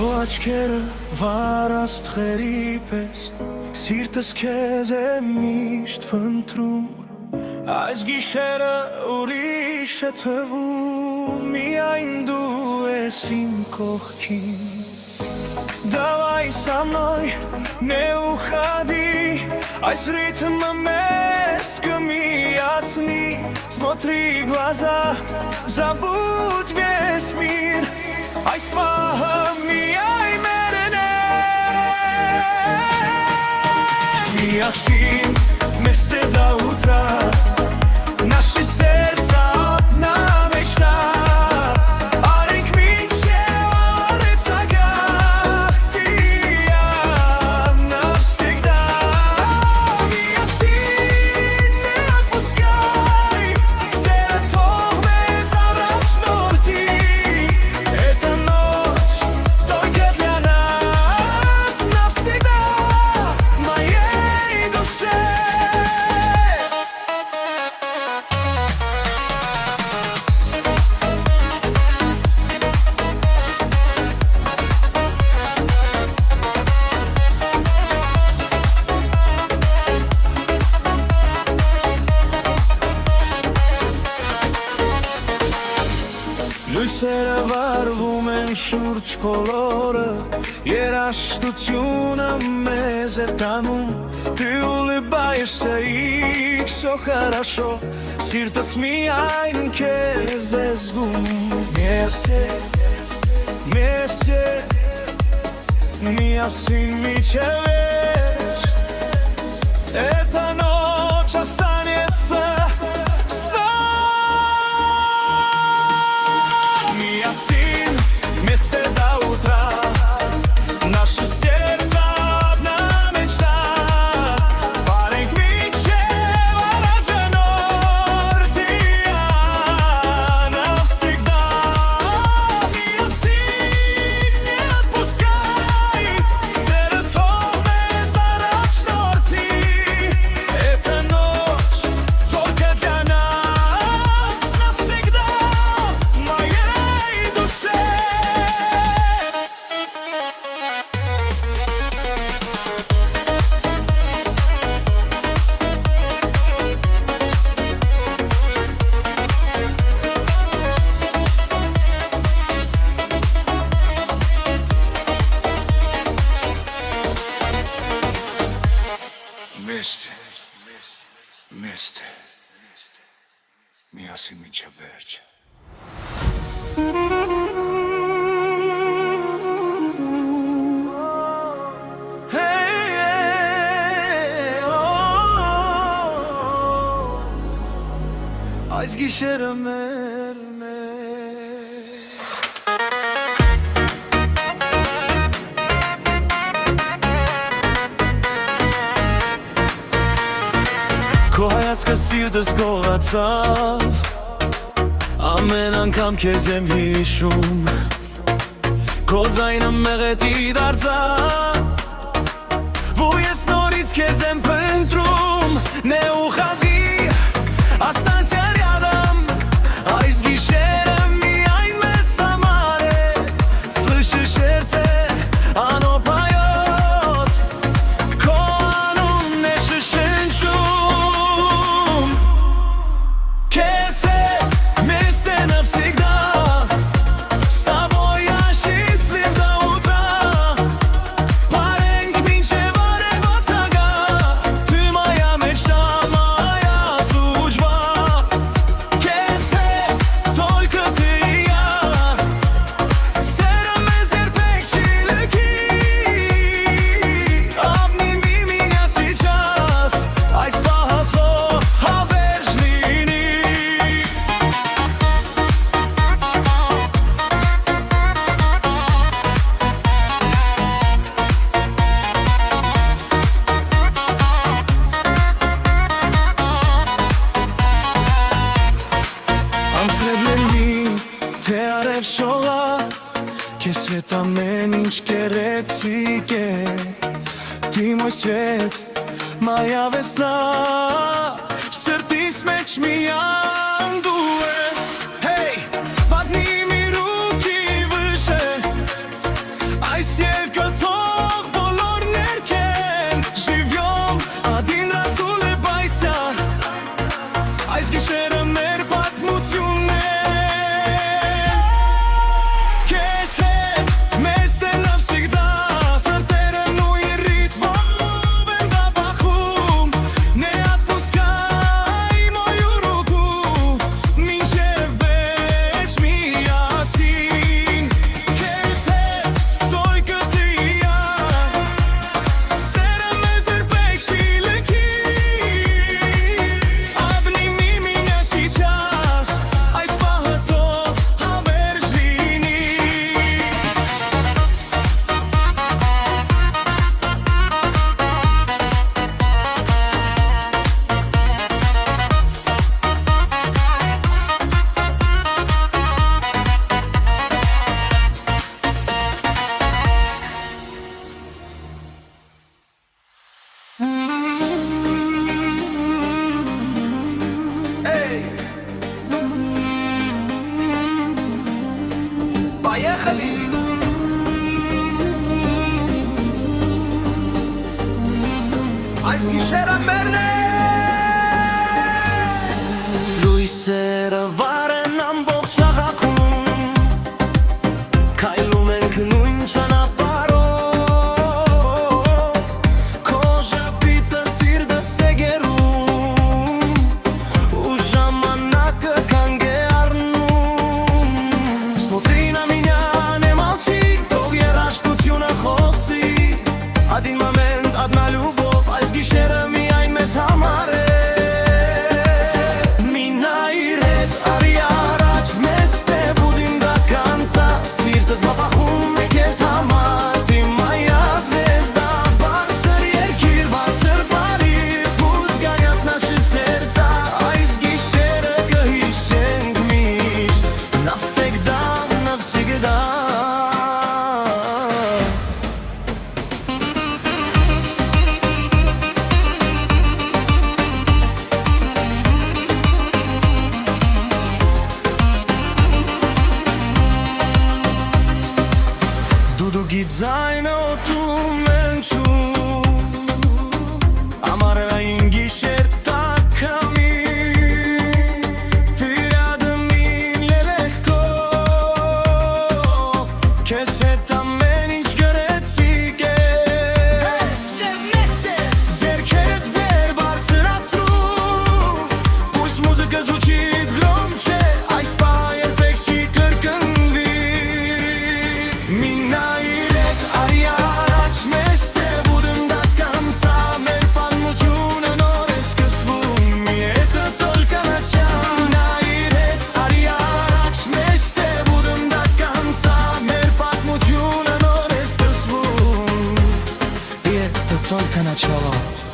Քո աչքերը վարաստղերի պես Սիրտս քեզ է միշտ փնտրում Այս գիշերը ուրիշ է թվում Միայն դու ես իմ կողքին Давай со мной, не уходи Այս ռիթմը մեզ կմիացնի Смотри в глаза, забудь весь мир Այս պահը միայն մերն է Միասին вместе до утра Наши сердца одна мечта Արենք մինչև առեցագահ Ты и я навсегда Միասին не отпускай Սերը թող մեզ առաջ նորդի Эта ночь только для нас навсегда Моей душе Լույսերը վարվում են շուրջ բոլորը Երաժշտությունը մեզ է տանում Ты улыбаешься и всё хорошо Սիրտս միայն քեզ է զգում Вместе, вместе Միասին մինչև վերջ Эта ночь останется Միասին вместе до утра Наши сердца одна мечта Парենք մինչև առաջանոր Ты и я навсегда Միասին не отпускай Սերը թող մեզ առաջ նորդի Эта ночь только для нас навсегда Моей душе Вместе, вместе Միասին մինչև վերջ Այս գիշերը մերն է Քո հայացքը սիրտս գողացավ Ամեն անգամ քեզ եմ հիշում Քո ձայնը մեղեդի դարձավ Ու ես նորից քեզ եմ փնտրում Не уходи, останься рядом Այս գիշերը միայն մեզ համար է Слышишь сердце, оно поет Քո անունն է շշնջում Քեզ հետ вместе навсегда С тобой я счастлив до утра Парենք մինչև առավոտագահ Ты моя мечта, моя судьба Քեզ հետ только ты и я Սերը մեզ երբեք չի լքի Обними меня сейчас Այս պահը թող հավերժ լինի Անցրև լինի, թե արև շողա Քեզ հետ ամեն ինչ գեղեցիկ է Ты мой свет, моя весна Սրտիս մեջ միայն դու ես Hey, подними руки выше այս գիշերը մերն է Լույսերը վարեն ամբողջ աղաքում Քայլում ենք նույն ճանապարհով Քո ժպիտը սիրտս է գերում Ու ժամանակը կանգ է առնում Смотри на меня, не молчи, թող երաժշտությունը խոսի Один момент, одна любовь, այս գիշերը միայն մեզ համար է Դու գիծայնը օտում են չում Ամարային գիշեր տակամի Ты рядом и нелегко Քեզ հետ ամեն ինչ գեղեցիկ է Ձեռքերդ վեր բարձրացրու Пусть музыка звучит громче Այս պահ երբեք չի կրկնվի Только начало